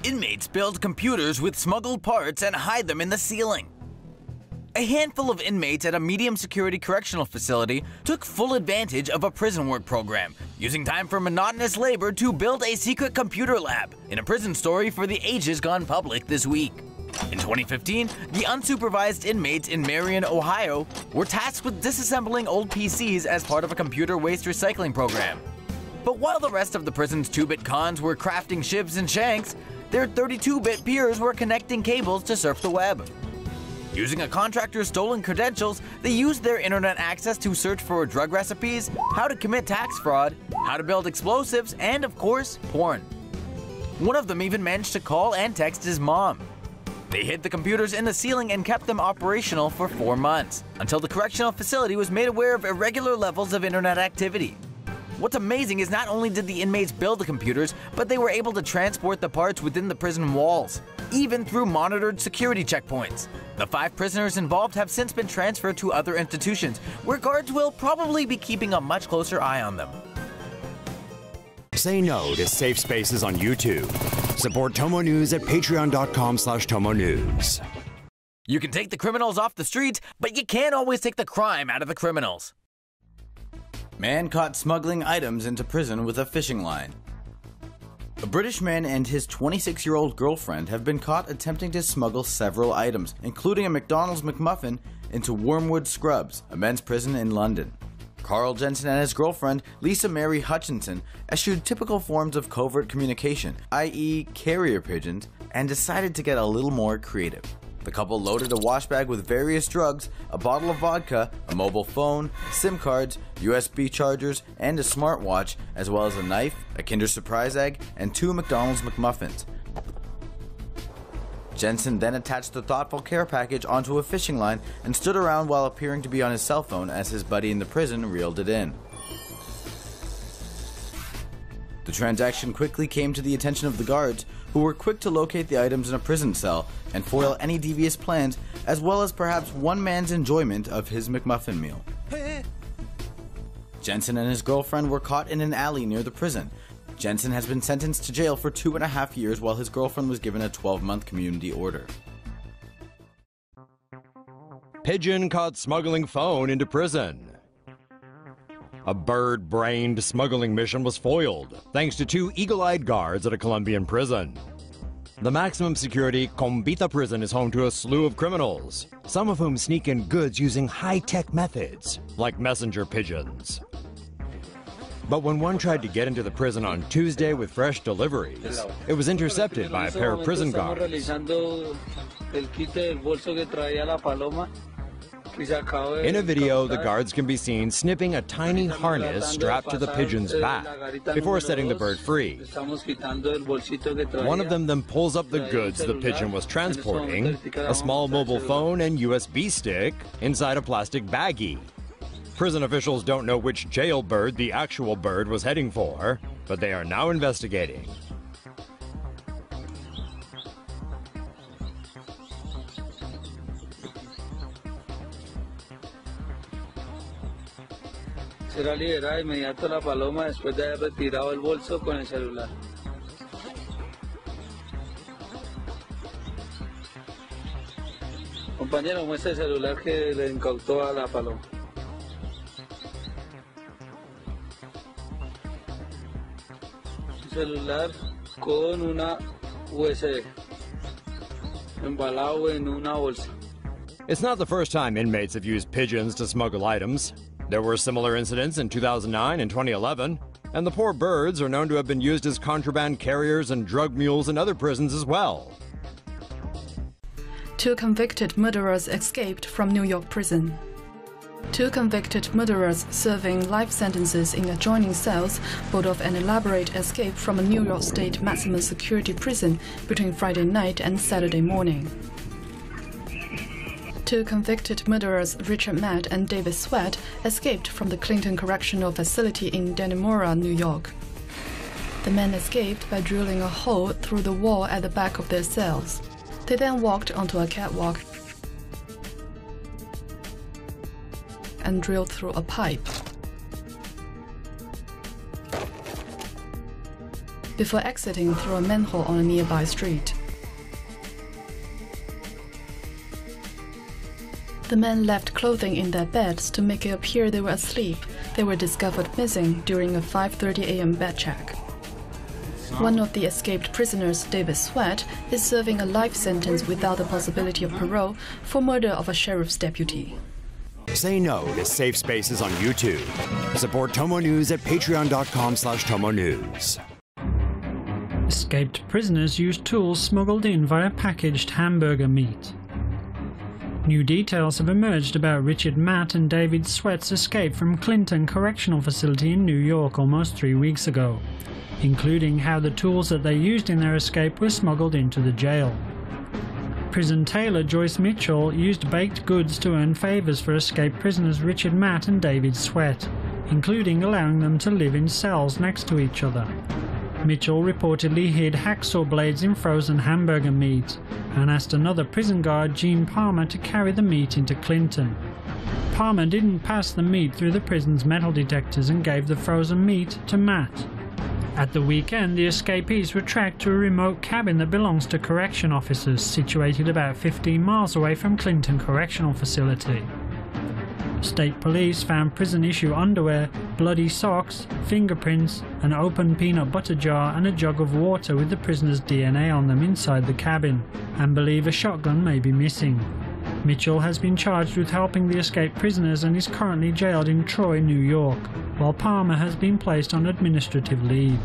Inmates build computers with smuggled parts and hide them in the ceiling. A handful of inmates at a medium-security correctional facility took full advantage of a prison work program, using time for monotonous labor to build a secret computer lab in a prison story for the ages gone public this week. In 2015, the unsupervised inmates in Marion, Ohio, were tasked with disassembling old PCs as part of a computer waste recycling program. But while the rest of the prison's 2-bit cons were crafting shibs and shanks, their 32-bit peers were connecting cables to surf the web. Using a contractor's stolen credentials, they used their internet access to search for drug recipes, how to commit tax fraud, how to build explosives, and of course, porn. One of them even managed to call and text his mom. They hid the computers in the ceiling and kept them operational for 4 months, until the correctional facility was made aware of irregular levels of internet activity. What's amazing is not only did the inmates build the computers, but they were able to transport the parts within the prison walls, even through monitored security checkpoints. The 5 prisoners involved have since been transferred to other institutions, where guards will probably be keeping a much closer eye on them. Say no to safe spaces on YouTube. Support TomoNews at patreon.com/TomoNews. You can take the criminals off the streets, but you can't always take the crime out of the criminals. Man caught smuggling items into prison with a fishing line. A British man and his 26-year-old girlfriend have been caught attempting to smuggle several items, including a McDonald's McMuffin, into Wormwood Scrubs, a men's prison in London. Carl Jensen and his girlfriend, Lisa Mary Hutchinson, eschewed typical forms of covert communication, i.e. carrier pigeons, and decided to get a little more creative. The couple loaded a wash bag with various drugs, a bottle of vodka, a mobile phone, SIM cards, USB chargers, and a smartwatch, as well as a knife, a Kinder Surprise egg, and 2 McDonald's McMuffins. Jensen then attached the thoughtful care package onto a fishing line and stood around while appearing to be on his cell phone as his buddy in the prison reeled it in. The transaction quickly came to the attention of the guards, who were quick to locate the items in a prison cell and foil any devious plans, as well as perhaps one man's enjoyment of his McMuffin meal. Jensen and his girlfriend were caught in an alley near the prison. Jensen has been sentenced to jail for 2.5 years, while his girlfriend was given a 12-month community order. Pigeon caught smuggling phone into prison. A bird-brained smuggling mission was foiled, thanks to 2 eagle-eyed guards at a Colombian prison. The maximum security Combita prison is home to a slew of criminals, some of whom sneak in goods using high-tech methods, like messenger pigeons. But when one tried to get into the prison on Tuesday with fresh deliveries, it was intercepted by a pair of prison guards. In a video, the guards can be seen snipping a tiny harness strapped to the pigeon's back before setting the bird free. One of them then pulls up the goods the pigeon was transporting, a small mobile phone and USB stick, inside a plastic baggie. Prison officials don't know which jailbird the actual bird was heading for, but they are now investigating. Será liberada de inmediato la paloma después de haber retirado el bolso con el celular. Compañero, muestra el celular que le incautó a la paloma. Un celular con una USB, embalado en una bolsa. It's not the first time inmates have used pigeons to smuggle items. There were similar incidents in 2009 and 2011, and the poor birds are known to have been used as contraband carriers and drug mules in other prisons as well. 2 convicted murderers escaped from New York prison. 2 convicted murderers serving life sentences in adjoining cells pulled off an elaborate escape from a New York State maximum security prison between Friday night and Saturday morning. 2 convicted murderers, Richard Matt and David Sweat, escaped from the Clinton Correctional Facility in Dannemora, New York. The men escaped by drilling a hole through the wall at the back of their cells. They then walked onto a catwalk and drilled through a pipe. before exiting through a manhole on a nearby street. The men left clothing in their beds to make it appear they were asleep. They were discovered missing during a 5:30 a.m. bed check. One of the escaped prisoners, David Sweat, is serving a life sentence without the possibility of parole for murder of a sheriff's deputy. Say no to safe spaces on YouTube. Support TomoNews at patreon.com/TomoNews. Escaped prisoners used tools smuggled in via packaged hamburger meat. New details have emerged about Richard Matt and David Sweat's escape from Clinton Correctional Facility in New York almost 3 weeks ago, including how the tools that they used in their escape were smuggled into the jail. Prison tailor Joyce Mitchell used baked goods to earn favors for escaped prisoners Richard Matt and David Sweat, including allowing them to live in cells next to each other. Mitchell reportedly hid hacksaw blades in frozen hamburger meat and asked another prison guard, Gene Palmer, to carry the meat into Clinton. Palmer didn't pass the meat through the prison's metal detectors and gave the frozen meat to Matt. At the weekend, the escapees were tracked to a remote cabin that belongs to correction officers, situated about 15 miles away from Clinton Correctional Facility. State police found prison-issue underwear, bloody socks, fingerprints, an open peanut butter jar and a jug of water with the prisoner's DNA on them inside the cabin, and believe a shotgun may be missing. Mitchell has been charged with helping the escaped prisoners and is currently jailed in Troy, New York, while Palmer has been placed on administrative leave.